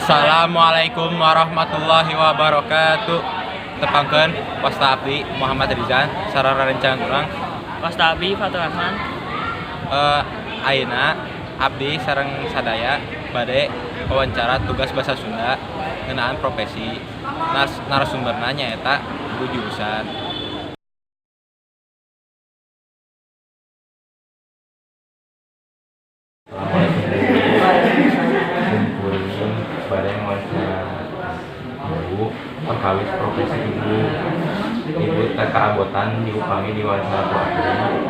Assalamualaikum warahmatullahi wabarakatuh. Tepangkeun Wasta Abdi Muhammad Rizan sareng rerencangan urang. Wasta Abdi Fatur Rahman. Ayeuna Abdi sareng sadaya bade wawancara tugas basa Sunda ngeunaan profesi. Narasumberna nyaeta guru jurusan. Kumpulin bareng wawancara guru perkawis profesi ibu teka abotan diupami di wawancara ku abdi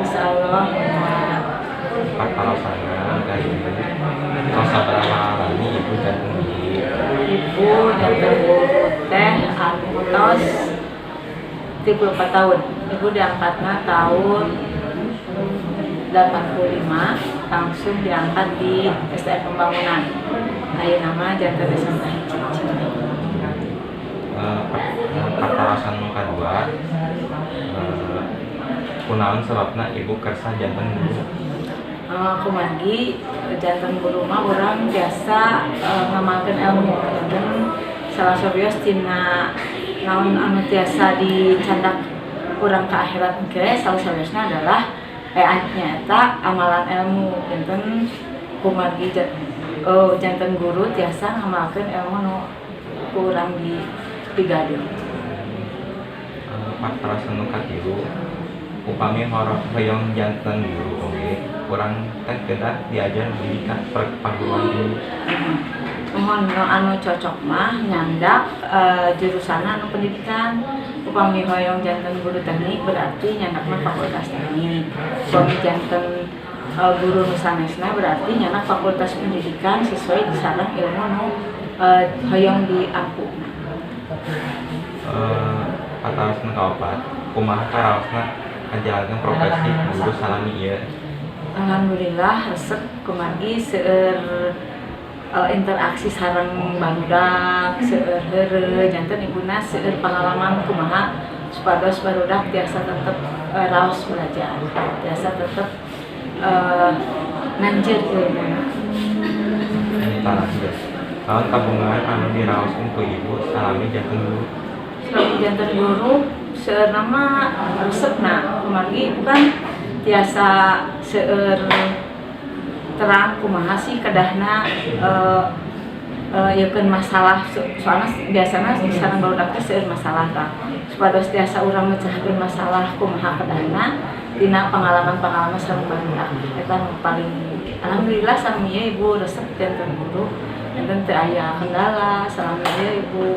Insyaallah. pakarosana ka ibu tos sabaraha lami ibu jantung Ibu jantan guru teh antos 34 tahun. Ibu diangkatnya tahun 85, langsung diangkat di STM Pembangunan. Ayeuna nama jantan SMA pakarosana nu kadua kunaon sebabna ibu kersa janten guru Kumargi jantan guru mah urang biasa ngamalkeun ilmu janten salah sabios tina naon anu tiasa dicandak urang ka akhirat ge salah sabiosna adalah nyata amalan ilmu janten kumargi jantan guru tiasa ngamalkeun ilmu nu urang di pigadeun. pakarosana nu katilu upami hoyong janten guru oge kurang teh kedah diajar pendidikan perguruan tinggi. Mohon anu cocok mah nyandak jurusan anu pendidikan. Upami hoyong janten guru teknik berarti nyandak mah fakultas teknik. Upami janten guru nu sanesna berarti nyandak fakultas pendidikan sesuai sareng ilmu nu hoyong diampuna. Patarosna kaopat kumaha karaosna ngajalankeun profesi guru salami ieu. Alhamdulillah resep kumargi seueur interaksi sareng barudak seueur heureuh janten ibuna seueur pengalaman kumaha supados barudak biasa tetep raos belajar, biasa tetep nanjeun ilmuna. Tarakhir tahun tabungan anu diraoskeun ku ibu salami janten guru. Salami janten guru seueur nama resepna kumargi bukan tiasa seueur terang kumaha sih kedahna yekeun masalah soalna biasana sareng barudak teh seueur masalah tah supados tiasa urang mecahkeun masalah kumaha kedahna dina pengalaman-pengalaman sareng barudak eta nu paling alhamdulillah sami ibu resep janten guru enten teu aya kendala salami ibu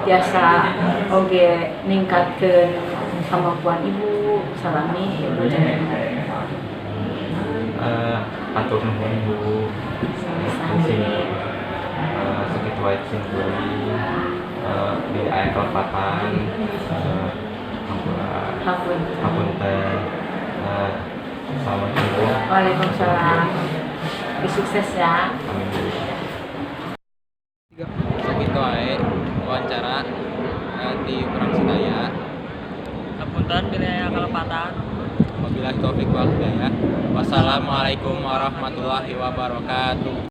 tiasa oge ningkatkeun kemampuan ibu salami ibu janten Atur nuhun ibu sing sakit wae sing kuring di aya kelepatan hapunten assalamualaikum. Waalaikumsalam. Sukses ya. Amin. Sakitu wae wawancara di urang sadaya. Hapunten pilih aya kalepatan. Wabillahi taufik wal hidayah. Wassalamualaikum warahmatullahi wabarakatuh.